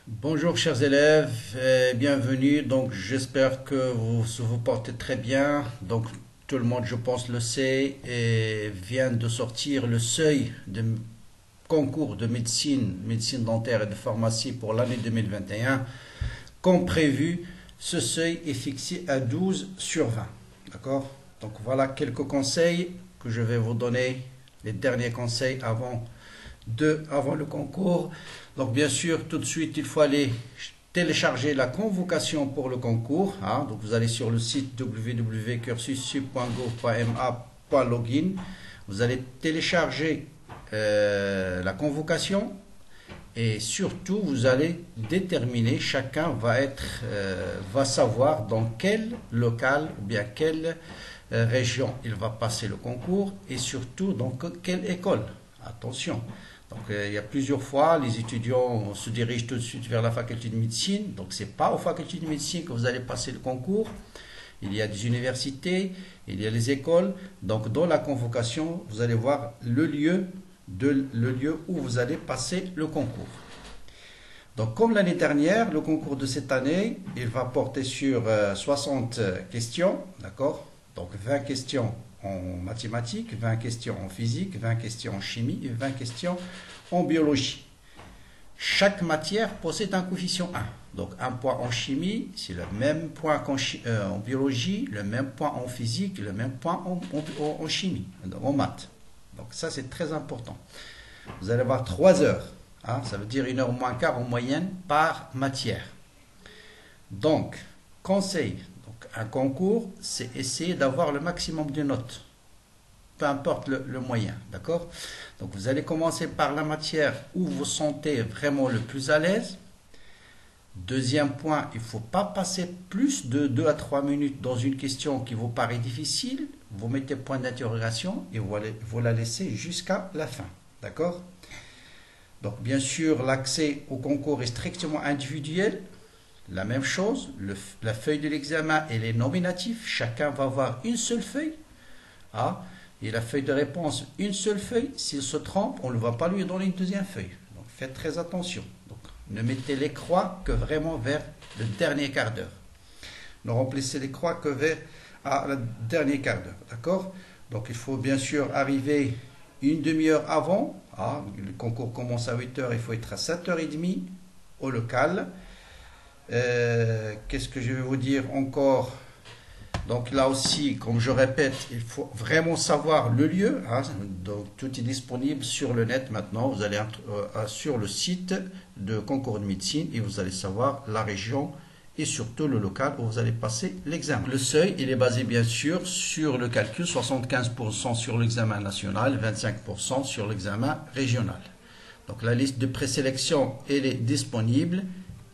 Bonjour chers élèves, et bienvenue. Donc j'espère que vous portez très bien. Donc tout le monde je pense le sait et vient de sortir le seuil de concours de médecine dentaire et de pharmacie pour l'année 2021. Comme prévu, ce seuil est fixé à 12 sur 20. D'accord? Donc voilà quelques conseils que je vais vous donner, les derniers conseils avant le concours. Donc bien sûr, tout de suite, il faut aller télécharger la convocation pour le concours. Donc vous allez sur le site www.cursussub.gouv.ma.login. Vous allez télécharger la convocation et surtout vous allez déterminer, chacun va savoir dans quel local ou bien quelle région il va passer le concours et surtout dans quelle école. Attention. Donc, il y a plusieurs fois, les étudiants se dirigent tout de suite vers la faculté de médecine. Donc, ce n'est pas aux facultés de médecine que vous allez passer le concours. Il y a des universités, il y a les écoles. Donc, dans la convocation, vous allez voir le lieu où vous allez passer le concours. Donc, comme l'année dernière, le concours de cette année, il va porter sur 60 questions. D'accord? Donc, 20 questions en mathématiques, 20 questions en physique, 20 questions en chimie et 20 questions en biologie. Chaque matière possède un coefficient 1. Donc un point en chimie, c'est le même point qu'en biologie, le même point en physique, le même point en chimie, en maths. Donc ça c'est très important. Vous allez avoir 3 heures. Ça veut dire 1 heure moins quart en moyenne par matière. Donc, conseil. Un concours, c'est essayer d'avoir le maximum de notes, peu importe le moyen, d'accord? Donc vous allez commencer par la matière où vous sentez vraiment le plus à l'aise. Deuxième point, il ne faut pas passer plus de 2 à 3 minutes dans une question qui vous paraît difficile. Vous mettez point d'interrogation et vous la laissez jusqu'à la fin, d'accord? Donc bien sûr, l'accès au concours est strictement individuel. La même chose, la feuille de l'examen et les nominatifs, chacun va avoir une seule feuille. Et la feuille de réponse, une seule feuille. S'il se trompe, on ne va pas lui donner une deuxième feuille. Donc faites très attention. Donc, ne mettez les croix que vraiment vers le dernier quart d'heure. Ne remplissez les croix que vers le dernier quart d'heure. D'accord? Donc il faut bien sûr arriver une demi-heure avant. Le concours commence à 8 heures, il faut être à 7h30 au local. Qu'est-ce que je vais vous dire encore? Donc là aussi, comme je répète, il faut vraiment savoir le lieu. Donc tout est disponible sur le net maintenant. Vous allez sur le site de concours de médecine et vous allez savoir la région et surtout le local où vous allez passer l'examen. Le seuil, il est basé bien sûr sur le calcul, 75% sur l'examen national, 25% sur l'examen régional. Donc la liste de présélection, elle est disponible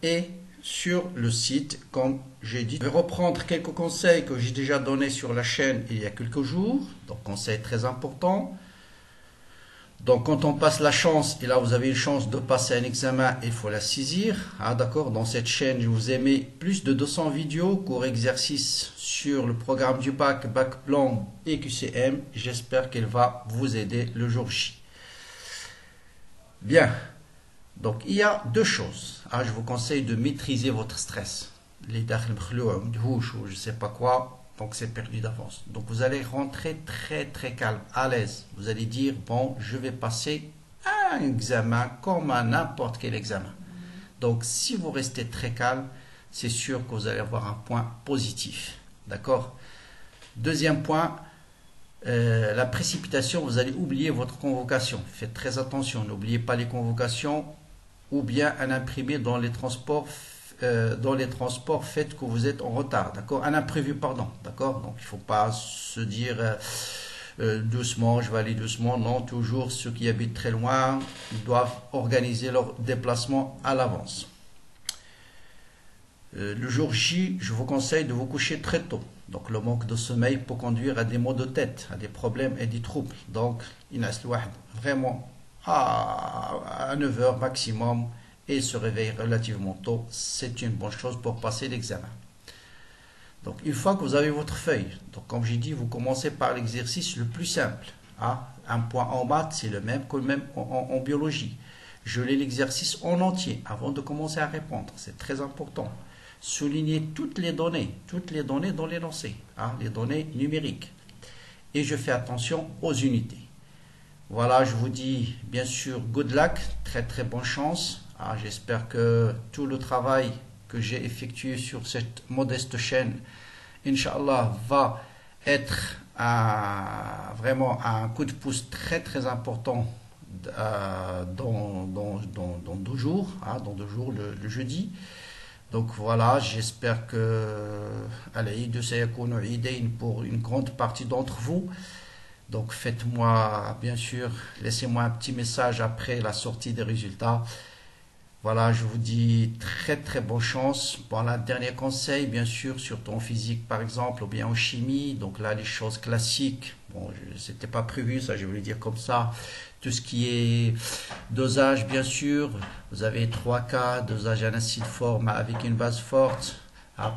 et sur le site, comme j'ai dit. Je vais reprendre quelques conseils que j'ai déjà donnés sur la chaîne il y a quelques jours. Donc, conseils très importants. Donc, quand on passe la chance, et là vous avez une chance de passer un examen, il faut la saisir. D'accord? Dans cette chaîne, je vous ai mis plus de 200 vidéos, cours exercices sur le programme du bac plan et QCM. J'espère qu'elle va vous aider le jour J. Bien. Donc, il y a deux choses. Je vous conseille de maîtriser votre stress. Les ou je ne sais pas quoi, donc c'est perdu d'avance. Donc, vous allez rentrer très très calme, à l'aise. Vous allez dire, bon, je vais passer un examen comme à n'importe quel examen. Donc, si vous restez très calme, c'est sûr que vous allez avoir un point positif. D'accord? Deuxième point, la précipitation, vous allez oublier votre convocation. Faites très attention, n'oubliez pas les convocations ou bien un imprimé dans les transports faites que vous êtes en retard, d'accord? Un imprévu, pardon, d'accord? Donc il ne faut pas se dire doucement, je vais aller doucement. Non, toujours ceux qui habitent très loin doivent organiser leur déplacement à l'avance. Le jour J, je vous conseille de vous coucher très tôt. Donc le manque de sommeil peut conduire à des maux de tête, à des problèmes et des troubles. Donc il reste vraiment à 9 heures maximum et se réveiller relativement tôt, c'est une bonne chose pour passer l'examen. Donc une fois que vous avez votre feuille, donc comme j'ai dit, vous commencez par l'exercice le plus simple. Un point en maths, c'est le même que en biologie. je lis l'exercice en entier avant de commencer à répondre. C'est très important. Soulignez toutes les données dans l'énoncé, hein, les données numériques. Et je fais attention aux unités. Voilà, je vous dis bien sûr good luck, très très bonne chance. Ah, j'espère que tout le travail que j'ai effectué sur cette modeste chaîne, Inch'Allah, va être vraiment un coup de pouce très très important dans 2 jours, hein, dans 2 jours, le jeudi. Donc voilà, j'espère que Al-Eid sayakounu Eidain pour une grande partie d'entre vous. Donc faites-moi, bien sûr, laissez-moi un petit message après la sortie des résultats. Voilà, je vous dis très très bonne chance. Bon, là, dernier conseil, bien sûr, sur ton physique par exemple, ou bien en chimie. Donc là, les choses classiques, bon, c'était pas prévu, ça, je vais le dire comme ça. Tout ce qui est dosage, bien sûr, vous avez 3 cas, dosage en acide fort avec une base forte,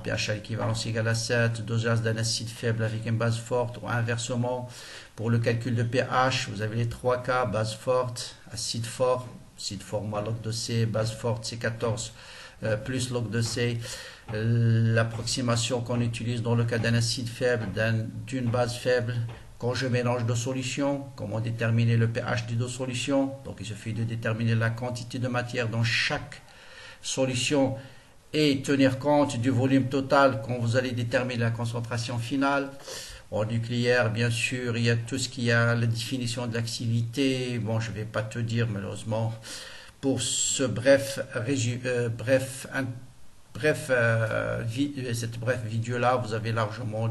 pH à l'équivalence égale à 7, dosage d'un acide faible avec une base forte, ou inversement, pour le calcul de pH, vous avez les 3 cas, base forte, acide fort moins log de C, base forte C14 plus log de C. L'approximation qu'on utilise dans le cas d'un acide faible, d'une base faible, quand je mélange deux solutions, comment déterminer le pH des deux solutions? Donc il suffit de déterminer la quantité de matière dans chaque solution et tenir compte du volume total quand vous allez déterminer la concentration finale. En nucléaire, bien sûr, il y a tout ce qui a la définition de l'activité. Bon, je ne vais pas te dire, malheureusement, pour ce cette brève vidéo-là, vous avez largement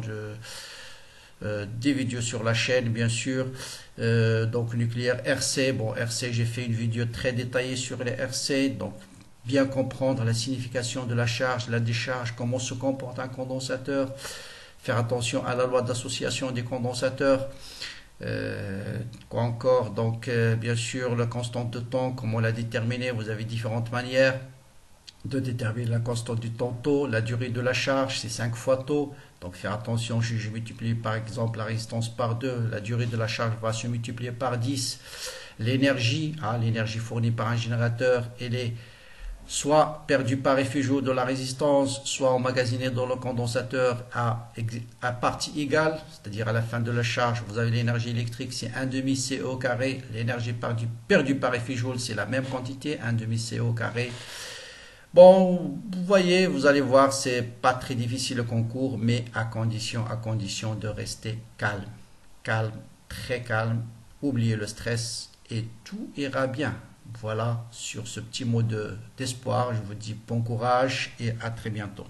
des vidéos sur la chaîne, bien sûr. Donc, nucléaire RC. Bon, RC, j'ai fait une vidéo très détaillée sur les RC. Donc, bien comprendre la signification de la charge, la décharge, comment se comporte un condensateur. Faire attention à la loi d'association des condensateurs. Quoi encore? Donc, bien sûr, la constante de temps, comment la déterminer? Vous avez différentes manières de déterminer la constante du temps taux. La durée de la charge, c'est 5 fois taux. Donc, faire attention, si je multiplie par exemple la résistance par 2, la durée de la charge va se multiplier par 10. L'énergie, l'énergie fournie par un générateur, elle est soit perdu par effet joule de la résistance, soit emmagasiné dans le condensateur à partie égale, c'est-à-dire à la fin de la charge, vous avez l'énergie électrique, c'est 1 demi CO au carré, l'énergie perdue par effet joule, c'est la même quantité, 1 demi CO au carré. Bon, vous voyez, vous allez voir, c'est pas très difficile le concours, mais à condition de rester calme. Calme, très calme, oubliez le stress et tout ira bien. Voilà, sur ce petit mot d'espoir, je vous dis bon courage et à très bientôt.